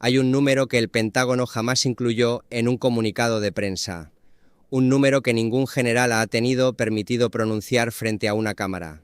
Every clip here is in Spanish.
Hay un número que el Pentágono jamás incluyó en un comunicado de prensa. Un número que ningún general ha tenido permitido pronunciar frente a una cámara.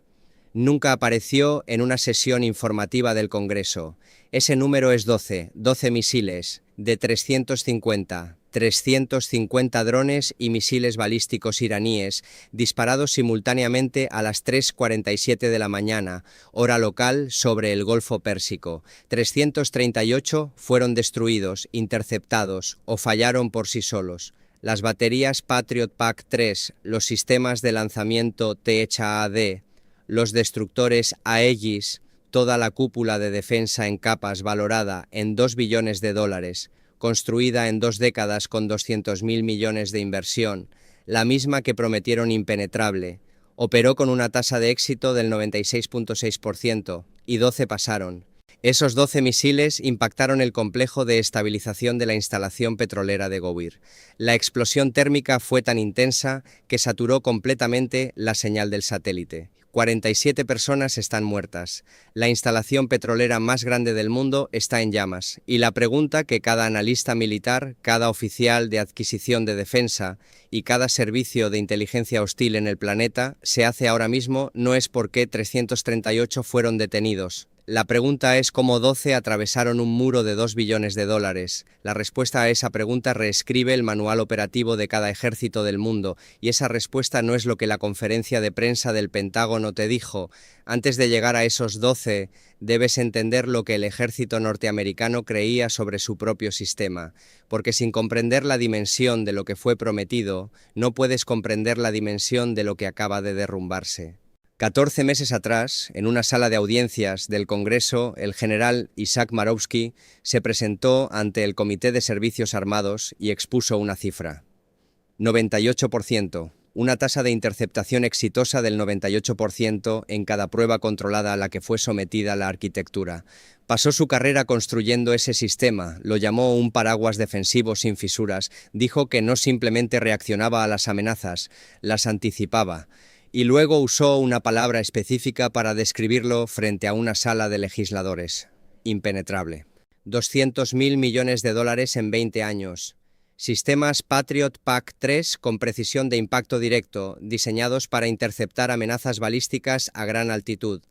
Nunca apareció en una sesión informativa del Congreso. Ese número es 12 misiles de 350 drones y misiles balísticos iraníes disparados simultáneamente a las 3:47 de la mañana, hora local, sobre el Golfo Pérsico. 338 fueron destruidos, interceptados o fallaron por sí solos. Las baterías Patriot PAC-3, los sistemas de lanzamiento THAAD, los destructores Aegis, toda la cúpula de defensa en capas valorada en $2 billones, construida en 2 décadas con 200.000 millones de inversión, la misma que prometieron impenetrable, operó con una tasa de éxito del 96.6% y 12 pasaron. Esos 12 misiles impactaron el complejo de estabilización de la instalación petrolera de Gowir. La explosión térmica fue tan intensa que saturó completamente la señal del satélite. 47 personas están muertas. La instalación petrolera más grande del mundo está en llamas. Y la pregunta que cada analista militar, cada oficial de adquisición de defensa y cada servicio de inteligencia hostil en el planeta se hace ahora mismo no es por qué 338 fueron detenidos. La pregunta es cómo 12 atravesaron un muro de $2 billones. La respuesta a esa pregunta reescribe el manual operativo de cada ejército del mundo, y esa respuesta no es lo que la conferencia de prensa del Pentágono te dijo. Antes de llegar a esos 12, debes entender lo que el ejército norteamericano creía sobre su propio sistema, porque sin comprender la dimensión de lo que fue prometido, no puedes comprender la dimensión de lo que acaba de derrumbarse. 14 meses atrás, en una sala de audiencias del Congreso, el general Isaac Marowski se presentó ante el Comité de Servicios Armados y expuso una cifra. 98%, una tasa de interceptación exitosa del 98% en cada prueba controlada a la que fue sometida la arquitectura. Pasó su carrera construyendo ese sistema, lo llamó un paraguas defensivo sin fisuras, dijo que no simplemente reaccionaba a las amenazas, las anticipaba. Y luego usó una palabra específica para describirlo frente a una sala de legisladores. Impenetrable. $200.000 millones en 20 años. Sistemas Patriot PAC-3 con precisión de impacto directo, diseñados para interceptar amenazas balísticas a gran altitud.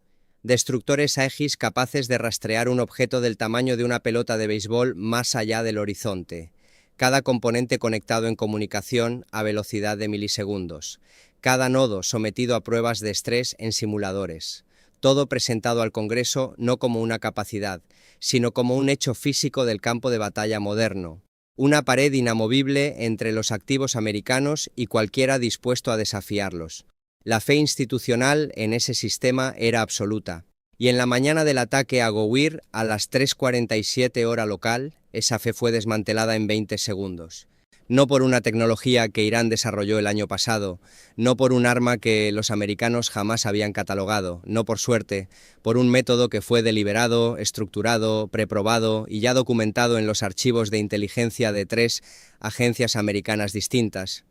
Destructores Aegis capaces de rastrear un objeto del tamaño de una pelota de béisbol más allá del horizonte. Cada componente conectado en comunicación a velocidad de milisegundos. Cada nodo sometido a pruebas de estrés en simuladores. Todo presentado al Congreso no como una capacidad, sino como un hecho físico del campo de batalla moderno. Una pared inamovible entre los activos americanos y cualquiera dispuesto a desafiarlos. La fe institucional en ese sistema era absoluta. Y en la mañana del ataque a Gowir, a las 3:47 hora local, esa fe fue desmantelada en 20 segundos. No por una tecnología que Irán desarrolló el año pasado, no por un arma que los americanos jamás habían catalogado, no por suerte, por un método que fue deliberado, estructurado, preprobado y ya documentado en los archivos de inteligencia de 3 agencias americanas distintas,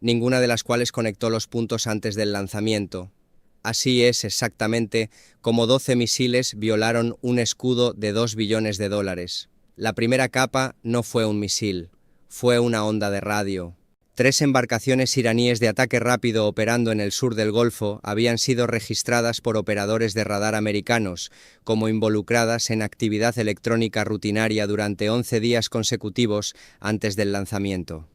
ninguna de las cuales conectó los puntos antes del lanzamiento. Así es exactamente como 12 misiles violaron un escudo de $2 billones. La primera capa no fue un misil. Fue una onda de radio. 3 embarcaciones iraníes de ataque rápido operando en el sur del Golfo habían sido registradas por operadores de radar americanos como involucradas en actividad electrónica rutinaria durante 11 días consecutivos antes del lanzamiento.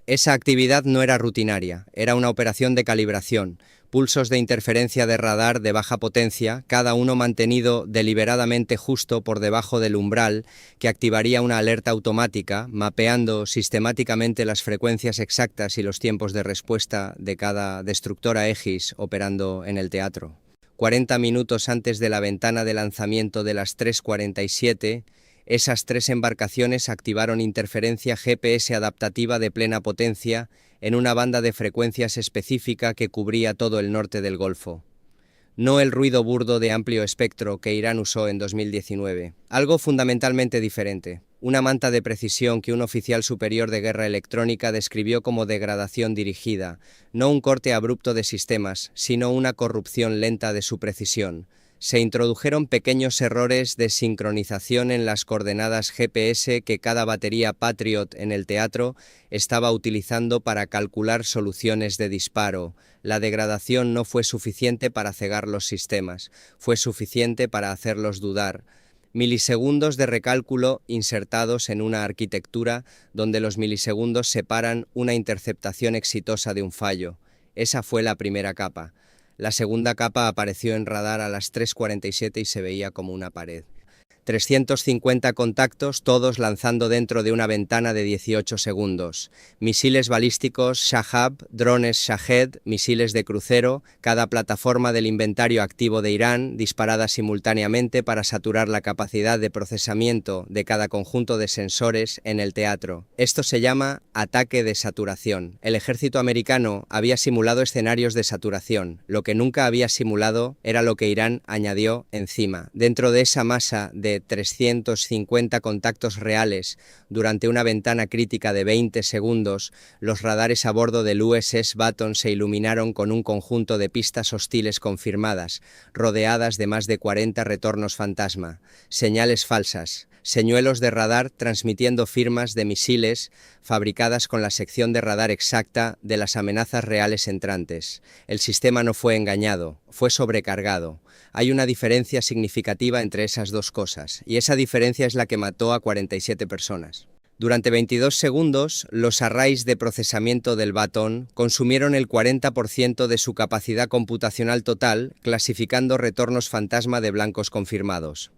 Esa actividad no era rutinaria, era una operación de calibración, pulsos de interferencia de radar de baja potencia, cada uno mantenido deliberadamente justo por debajo del umbral que activaría una alerta automática, mapeando sistemáticamente las frecuencias exactas y los tiempos de respuesta de cada destructora Aegis operando en el teatro. 40 minutos antes de la ventana de lanzamiento de las 3:47, esas 3 embarcaciones activaron interferencia GPS adaptativa de plena potencia en una banda de frecuencias específica que cubría todo el norte del Golfo. No el ruido burdo de amplio espectro que Irán usó en 2019. Algo fundamentalmente diferente. Una manta de precisión que un oficial superior de guerra electrónica describió como degradación dirigida, no un corte abrupto de sistemas, sino una corrupción lenta de su precisión. Se introdujeron pequeños errores de sincronización en las coordenadas GPS que cada batería Patriot en el teatro estaba utilizando para calcular soluciones de disparo. La degradación no fue suficiente para cegar los sistemas, fue suficiente para hacerlos dudar. Milisegundos de recálculo insertados en una arquitectura donde los milisegundos separan una interceptación exitosa de un fallo. Esa fue la primera capa. La segunda capa apareció en radar a las 3:47 y se veía como una pared. 350 contactos, todos lanzando dentro de una ventana de 18 segundos. Misiles balísticos Shahab, drones Shahed, misiles de crucero, cada plataforma del inventario activo de Irán, disparada simultáneamente para saturar la capacidad de procesamiento de cada conjunto de sensores en el teatro. Esto se llama ataque de saturación. El ejército americano había simulado escenarios de saturación. Lo que nunca había simulado era lo que Irán añadió encima. Dentro de esa masa de 350 contactos reales durante una ventana crítica de 20 segundos, los radares a bordo del USS Baton se iluminaron con un conjunto de pistas hostiles confirmadas, rodeadas de más de 40 retornos fantasma, señales falsas, señuelos de radar transmitiendo firmas de misiles fabricadas con la sección de radar exacta de las amenazas reales entrantes. El sistema no fue engañado, fue sobrecargado. Hay una diferencia significativa entre esas dos cosas, y esa diferencia es la que mató a 47 personas. Durante 22 segundos, los arrays de procesamiento del Baton consumieron el 40% de su capacidad computacional total, clasificando retornos fantasma de blancos confirmados.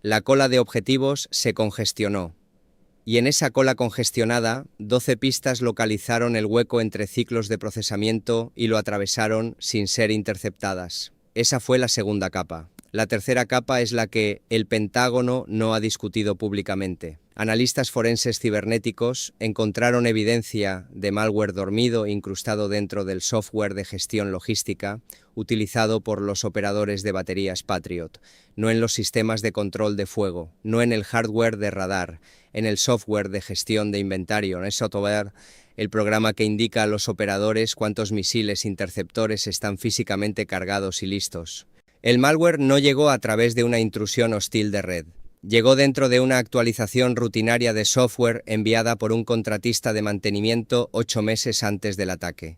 La cola de objetivos se congestionó. Y en esa cola congestionada, 12 pistas localizaron el hueco entre ciclos de procesamiento y lo atravesaron sin ser interceptadas. Esa fue la segunda capa. La tercera capa es la que el Pentágono no ha discutido públicamente. Analistas forenses cibernéticos encontraron evidencia de malware dormido incrustado dentro del software de gestión logística utilizado por los operadores de baterías Patriot, no en los sistemas de control de fuego, no en el hardware de radar, en el software de gestión de inventario, en el software, el programa que indica a los operadores cuántos misiles interceptores están físicamente cargados y listos. El malware no llegó a través de una intrusión hostil de red. Llegó dentro de una actualización rutinaria de software enviada por un contratista de mantenimiento 8 meses antes del ataque.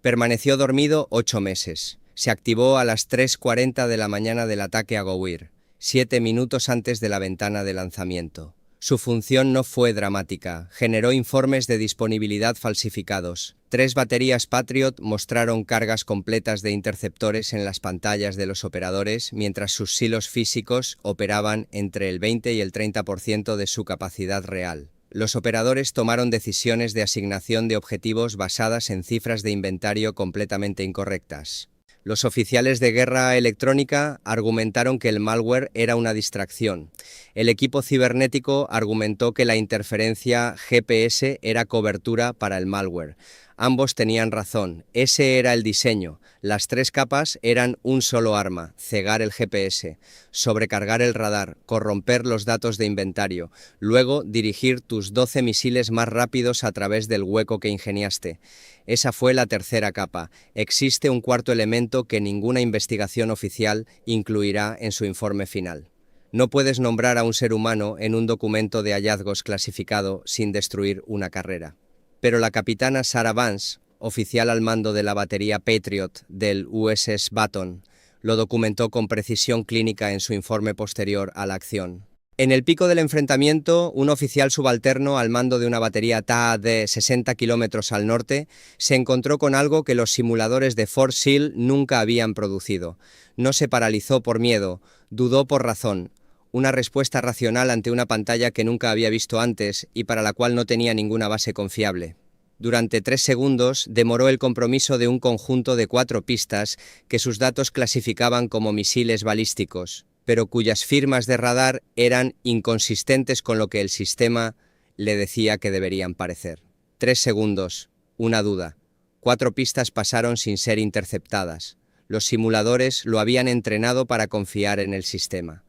Permaneció dormido 8 meses. Se activó a las 3:40 de la mañana del ataque a Gowir, 7 minutos antes de la ventana de lanzamiento. Su función no fue dramática, generó informes de disponibilidad falsificados. 3 baterías Patriot mostraron cargas completas de interceptores en las pantallas de los operadores, mientras sus silos físicos operaban entre el 20 y el 30% de su capacidad real. Los operadores tomaron decisiones de asignación de objetivos basadas en cifras de inventario completamente incorrectas. Los oficiales de guerra electrónica argumentaron que el malware era una distracción. El equipo cibernético argumentó que la interferencia GPS era cobertura para el malware. Ambos tenían razón. Ese era el diseño. Las 3 capas eran un solo arma: cegar el GPS, sobrecargar el radar, corromper los datos de inventario, luego dirigir tus 12 misiles más rápidos a través del hueco que ingeniaste. Esa fue la tercera capa. Existe un cuarto elemento que ninguna investigación oficial incluirá en su informe final. No puedes nombrar a un ser humano en un documento de hallazgos clasificado sin destruir una carrera. Pero la capitana Sarah Vance, oficial al mando de la batería Patriot del USS Baton, lo documentó con precisión clínica en su informe posterior a la acción. En el pico del enfrentamiento, un oficial subalterno al mando de una batería TA de 60 kilómetros al norte se encontró con algo que los simuladores de Fort Sill nunca habían producido. No se paralizó por miedo, dudó por razón. Una respuesta racional ante una pantalla que nunca había visto antes y para la cual no tenía ninguna base confiable. Durante 3 segundos demoró el compromiso de un conjunto de 4 pistas que sus datos clasificaban como misiles balísticos, pero cuyas firmas de radar eran inconsistentes con lo que el sistema le decía que deberían parecer. 3 segundos, una duda. 4 pistas pasaron sin ser interceptadas. Los simuladores lo habían entrenado para confiar en el sistema.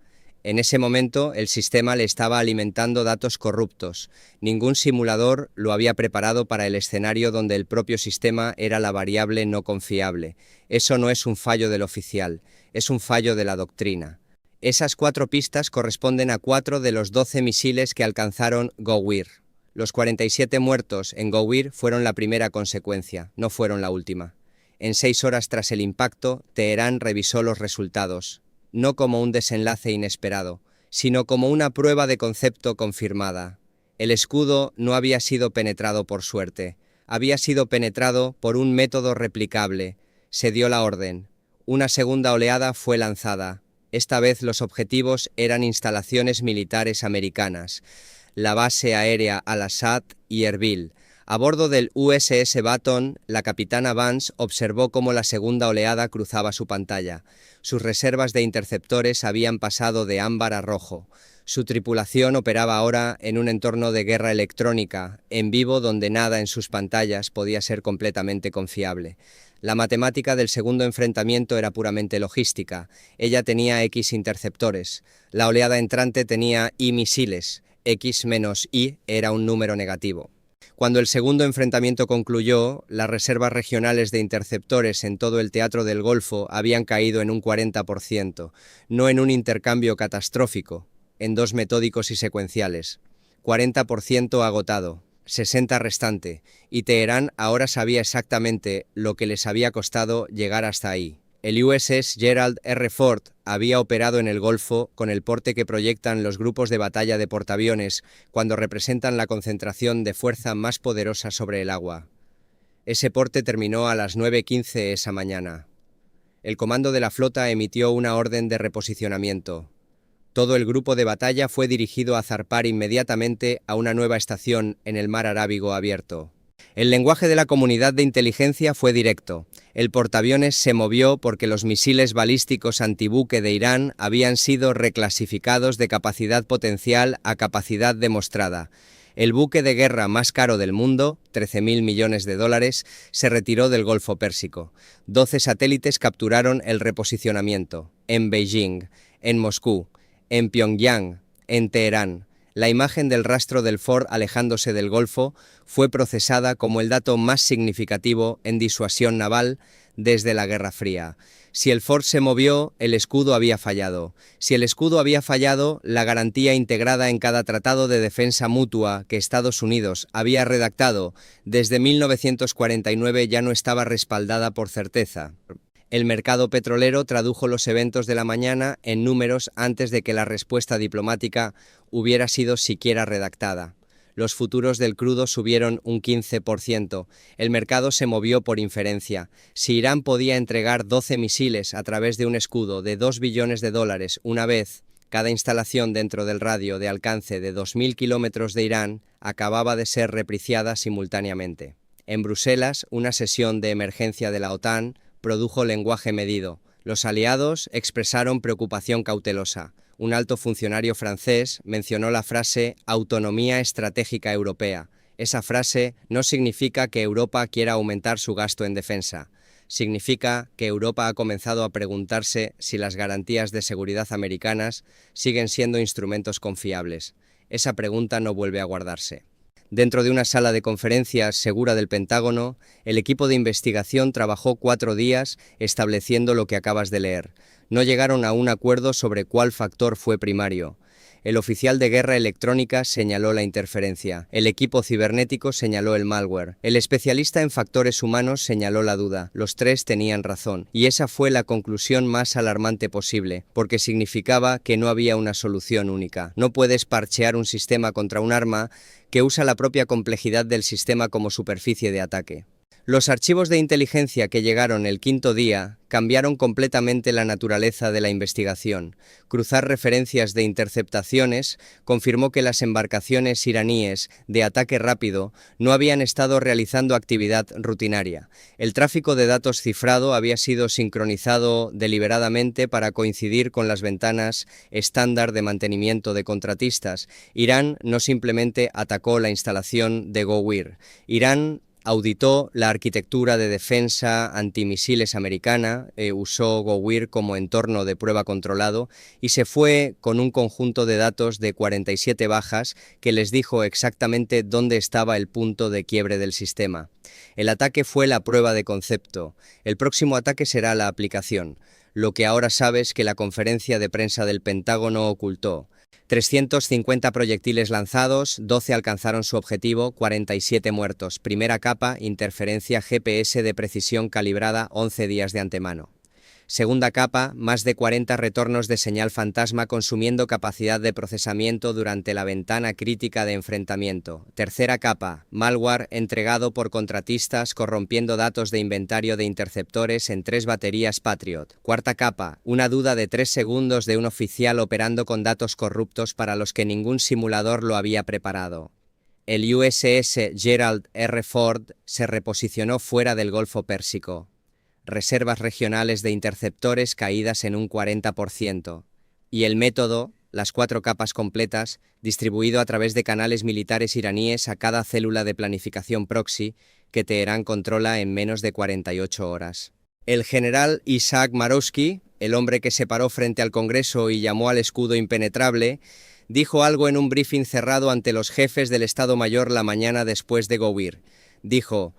En ese momento, el sistema le estaba alimentando datos corruptos. Ningún simulador lo había preparado para el escenario donde el propio sistema era la variable no confiable. Eso no es un fallo del oficial, es un fallo de la doctrina. Esas 4 pistas corresponden a 4 de los 12 misiles que alcanzaron Gowir. Los 47 muertos en Gowir fueron la primera consecuencia, no fueron la última. En 6 horas tras el impacto, Teherán revisó los resultados, no como un desenlace inesperado, sino como una prueba de concepto confirmada. El escudo no había sido penetrado por suerte, había sido penetrado por un método replicable. Se dio la orden. Una segunda oleada fue lanzada. Esta vez los objetivos eran instalaciones militares americanas, la base aérea Al-Assad y Erbil. A bordo del USS Baton, la capitana Vance observó cómo la segunda oleada cruzaba su pantalla. Sus reservas de interceptores habían pasado de ámbar a rojo. Su tripulación operaba ahora en un entorno de guerra electrónica, en vivo, donde nada en sus pantallas podía ser completamente confiable. La matemática del segundo enfrentamiento era puramente logística. Ella tenía X interceptores. La oleada entrante tenía Y misiles. X menos Y era un número negativo. Cuando el segundo enfrentamiento concluyó, las reservas regionales de interceptores en todo el teatro del Golfo habían caído en un 40%, no en un intercambio catastrófico, en 2 metódicos y secuenciales. 40% agotado, 60 restante, y Teherán ahora sabía exactamente lo que les había costado llegar hasta ahí. El USS Gerald R. Ford había operado en el Golfo con el porte que proyectan los grupos de batalla de portaaviones cuando representan la concentración de fuerza más poderosa sobre el agua. Ese porte terminó a las 9:15 esa mañana. El comando de la flota emitió una orden de reposicionamiento. Todo el grupo de batalla fue dirigido a zarpar inmediatamente a una nueva estación en el mar Arábigo abierto. El lenguaje de la comunidad de inteligencia fue directo. El portaaviones se movió porque los misiles balísticos antibuque de Irán habían sido reclasificados de capacidad potencial a capacidad demostrada. El buque de guerra más caro del mundo, $13.000 millones, se retiró del Golfo Pérsico. 12 satélites capturaron el reposicionamiento. En Beijing, en Moscú, en Pyongyang, en Teherán. La imagen del rastro del Ford alejándose del Golfo fue procesada como el dato más significativo en disuasión naval desde la Guerra Fría. Si el Ford se movió, el escudo había fallado. Si el escudo había fallado, la garantía integrada en cada tratado de defensa mutua que Estados Unidos había redactado desde 1949 ya no estaba respaldada por certeza. El mercado petrolero tradujo los eventos de la mañana en números antes de que la respuesta diplomática hubiera sido siquiera redactada. Los futuros del crudo subieron un 15%. El mercado se movió por inferencia. Si Irán podía entregar 12 misiles a través de un escudo de $2 billones una vez, cada instalación dentro del radio de alcance de 2.000 kilómetros de Irán acababa de ser repriciada simultáneamente. En Bruselas, una sesión de emergencia de la OTAN produjo lenguaje medido. Los aliados expresaron preocupación cautelosa. Un alto funcionario francés mencionó la frase «autonomía estratégica europea». Esa frase no significa que Europa quiera aumentar su gasto en defensa. Significa que Europa ha comenzado a preguntarse si las garantías de seguridad americanas siguen siendo instrumentos confiables. Esa pregunta no vuelve a guardarse. Dentro de una sala de conferencias segura del Pentágono, el equipo de investigación trabajó 4 días estableciendo lo que acabas de leer. No llegaron a un acuerdo sobre cuál factor fue primario. El oficial de guerra electrónica señaló la interferencia. El equipo cibernético señaló el malware. El especialista en factores humanos señaló la duda. Los 3 tenían razón. Y esa fue la conclusión más alarmante posible, porque significaba que no había una solución única. No puedes parchear un sistema contra un arma que usa la propia complejidad del sistema como superficie de ataque. Los archivos de inteligencia que llegaron el 5.º día cambiaron completamente la naturaleza de la investigación. Cruzar referencias de interceptaciones confirmó que las embarcaciones iraníes de ataque rápido no habían estado realizando actividad rutinaria. El tráfico de datos cifrado había sido sincronizado deliberadamente para coincidir con las ventanas estándar de mantenimiento de contratistas. Irán no simplemente atacó la instalación de Gowir. Irán Auditó la arquitectura de defensa antimisiles americana, usó GoWIR como entorno de prueba controlado y se fue con un conjunto de datos de 47 bajas que les dijo exactamente dónde estaba el punto de quiebre del sistema. El ataque fue la prueba de concepto. El próximo ataque será la aplicación. Lo que ahora sabes que la conferencia de prensa del Pentágono ocultó. 350 proyectiles lanzados, 12 alcanzaron su objetivo, 47 muertos. Primera capa, interferencia GPS de precisión calibrada 11 días de antemano. Segunda capa, más de 40 retornos de señal fantasma consumiendo capacidad de procesamiento durante la ventana crítica de enfrentamiento. Tercera capa, malware entregado por contratistas corrompiendo datos de inventario de interceptores en 3 baterías Patriot. Cuarta capa, una duda de 3 segundos de un oficial operando con datos corruptos para los que ningún simulador lo había preparado. El USS Gerald R. Ford se reposicionó fuera del Golfo Pérsico. Reservas regionales de interceptores caídas en un 40%. Y el método, las 4 capas completas, distribuido a través de canales militares iraníes a cada célula de planificación proxy que Teherán controla en menos de 48 horas. El general Isaac Marowski, el hombre que se paró frente al Congreso y llamó al escudo impenetrable, dijo algo en un briefing cerrado ante los jefes del Estado Mayor la mañana después de GoWIR. Dijo: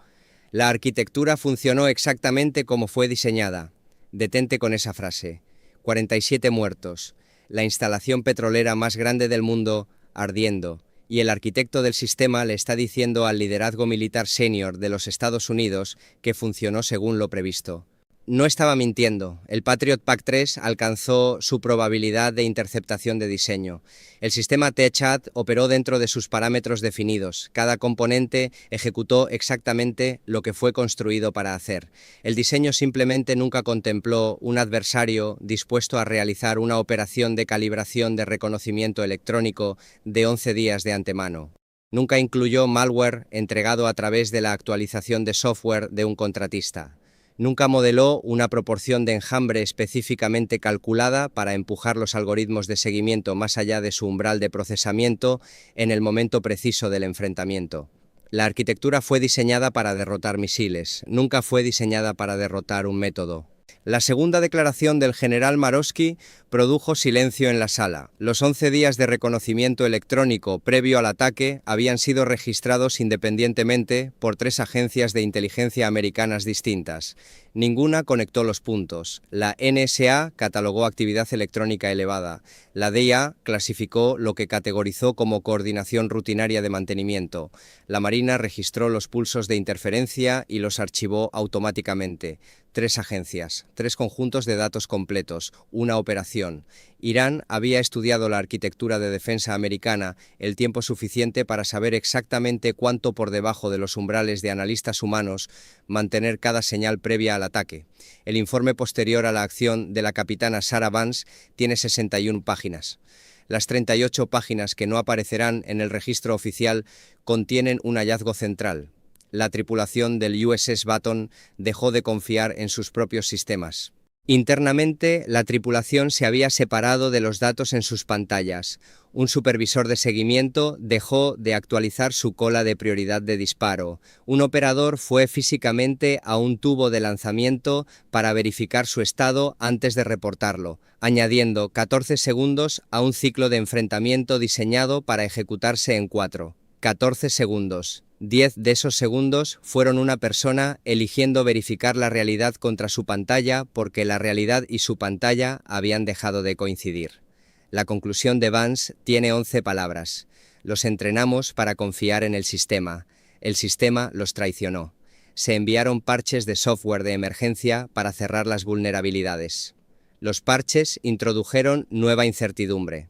la arquitectura funcionó exactamente como fue diseñada. Detente con esa frase. 47 muertos. La instalación petrolera más grande del mundo ardiendo. Y el arquitecto del sistema le está diciendo al liderazgo militar senior de los Estados Unidos que funcionó según lo previsto. No estaba mintiendo. El Patriot PAC-3 alcanzó su probabilidad de interceptación de diseño. El sistema T-Chat operó dentro de sus parámetros definidos. Cada componente ejecutó exactamente lo que fue construido para hacer. El diseño simplemente nunca contempló un adversario dispuesto a realizar una operación de calibración de reconocimiento electrónico de 11 días de antemano. Nunca incluyó malware entregado a través de la actualización de software de un contratista. Nunca modeló una proporción de enjambre específicamente calculada para empujar los algoritmos de seguimiento más allá de su umbral de procesamiento en el momento preciso del enfrentamiento. La arquitectura fue diseñada para derrotar misiles, nunca fue diseñada para derrotar un método. La segunda declaración del general Marowski produjo silencio en la sala. Los 11 días de reconocimiento electrónico previo al ataque habían sido registrados independientemente por 3 agencias de inteligencia americanas distintas. Ninguna conectó los puntos. La NSA catalogó actividad electrónica elevada. La DIA clasificó lo que categorizó como coordinación rutinaria de mantenimiento. La Marina registró los pulsos de interferencia y los archivó automáticamente. 3 agencias, 3 conjuntos de datos completos, una operación. Irán había estudiado la arquitectura de defensa americana el tiempo suficiente para saber exactamente cuánto por debajo de los umbrales de analistas humanos mantener cada señal previa al ataque. El informe posterior a la acción de la capitana Sarah Vance tiene 61 páginas. Las 38 páginas que no aparecerán en el registro oficial contienen un hallazgo central. La tripulación del USS Baton dejó de confiar en sus propios sistemas. Internamente, la tripulación se había separado de los datos en sus pantallas. Un supervisor de seguimiento dejó de actualizar su cola de prioridad de disparo. Un operador fue físicamente a un tubo de lanzamiento para verificar su estado antes de reportarlo, añadiendo 14 segundos a un ciclo de enfrentamiento diseñado para ejecutarse en 4. 14 segundos. 10 de esos segundos fueron una persona eligiendo verificar la realidad contra su pantalla porque la realidad y su pantalla habían dejado de coincidir. La conclusión de Vance tiene 11 palabras. Los entrenamos para confiar en el sistema. El sistema los traicionó. Se enviaron parches de software de emergencia para cerrar las vulnerabilidades. Los parches introdujeron nueva incertidumbre.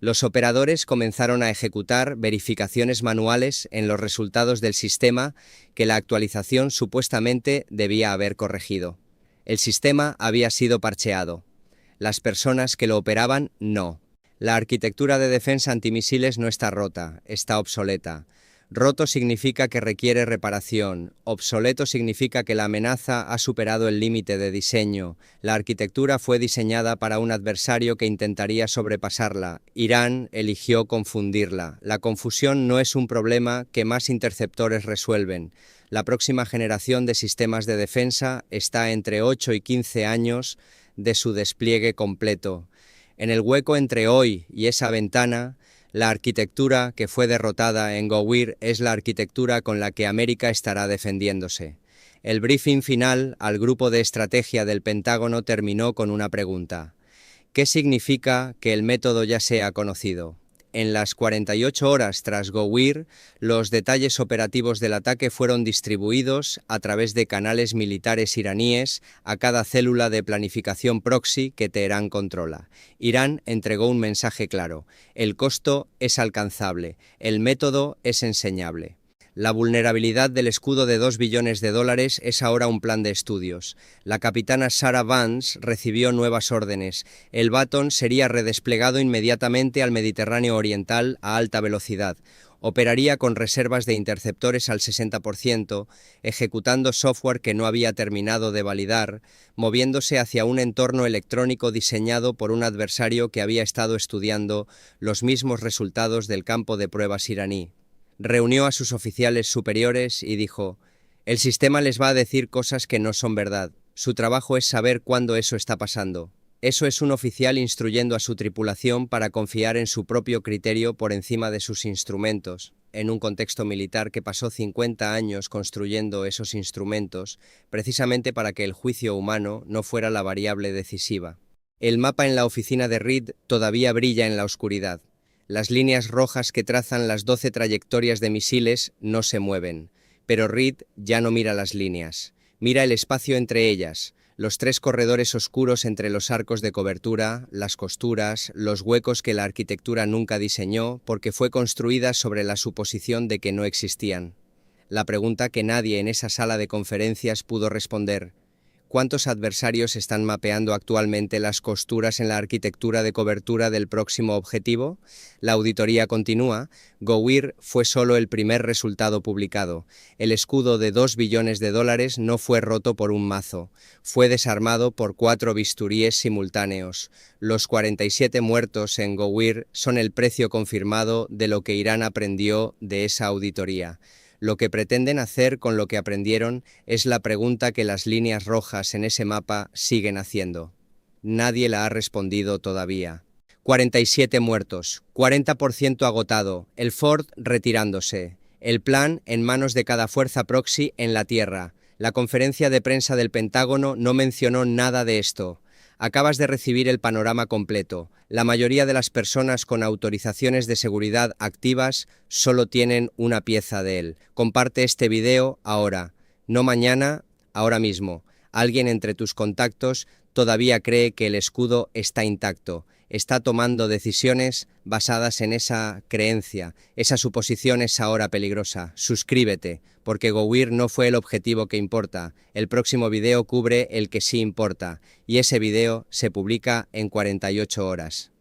Los operadores comenzaron a ejecutar verificaciones manuales en los resultados del sistema que la actualización supuestamente debía haber corregido. El sistema había sido parcheado. Las personas que lo operaban, no. La arquitectura de defensa antimisiles no está rota, está obsoleta. Roto significa que requiere reparación. Obsoleto significa que la amenaza ha superado el límite de diseño. La arquitectura fue diseñada para un adversario que intentaría sobrepasarla. Irán eligió confundirla. La confusión no es un problema que más interceptores resuelven. La próxima generación de sistemas de defensa está entre 8 y 15 años de su despliegue completo. En el hueco entre hoy y esa ventana, la arquitectura que fue derrotada en Gowir es la arquitectura con la que América estará defendiéndose. El briefing final al grupo de estrategia del Pentágono terminó con una pregunta. ¿Qué significa que el método ya sea conocido? En las 48 horas tras Gowir, los detalles operativos del ataque fueron distribuidos a través de canales militares iraníes a cada célula de planificación proxy que Teherán controla. Irán entregó un mensaje claro: el costo es alcanzable, el método es enseñable. La vulnerabilidad del escudo de $2 billones es ahora un plan de estudios. La capitana Sarah Vance recibió nuevas órdenes. El Baton sería redesplegado inmediatamente al Mediterráneo Oriental a alta velocidad. Operaría con reservas de interceptores al 60%, ejecutando software que no había terminado de validar, moviéndose hacia un entorno electrónico diseñado por un adversario que había estado estudiando los mismos resultados del campo de pruebas iraní. Reunió a sus oficiales superiores y dijo: el sistema les va a decir cosas que no son verdad. Su trabajo es saber cuándo eso está pasando. Eso es un oficial instruyendo a su tripulación para confiar en su propio criterio por encima de sus instrumentos, en un contexto militar que pasó 50 años construyendo esos instrumentos, precisamente para que el juicio humano no fuera la variable decisiva. El mapa en la oficina de Reed todavía brilla en la oscuridad. Las líneas rojas que trazan las 12 trayectorias de misiles no se mueven, pero Reed ya no mira las líneas. Mira el espacio entre ellas, los 3 corredores oscuros entre los arcos de cobertura, las costuras, los huecos que la arquitectura nunca diseñó porque fue construida sobre la suposición de que no existían. La pregunta que nadie en esa sala de conferencias pudo responder: ¿cuántos adversarios están mapeando actualmente las costuras en la arquitectura de cobertura del próximo objetivo? La auditoría continúa. Gowir fue solo el primer resultado publicado. El escudo de $2 billones no fue roto por un mazo. Fue desarmado por 4 bisturíes simultáneos. Los 47 muertos en Gowir son el precio confirmado de lo que Irán aprendió de esa auditoría. Lo que pretenden hacer con lo que aprendieron es la pregunta que las líneas rojas en ese mapa siguen haciendo. Nadie la ha respondido todavía. 47 muertos, 40% agotado, el Ford retirándose, el plan en manos de cada fuerza proxy en la Tierra. La conferencia de prensa del Pentágono no mencionó nada de esto. Acabas de recibir el panorama completo. La mayoría de las personas con autorizaciones de seguridad activas solo tienen una pieza de él. Comparte este video ahora, no mañana, ahora mismo. Alguien entre tus contactos todavía cree que el escudo está intacto. Está tomando decisiones basadas en esa creencia. Esa suposición es ahora peligrosa. Suscríbete, porque Gowir no fue el objetivo que importa. El próximo video cubre el que sí importa, y ese video se publica en 48 horas.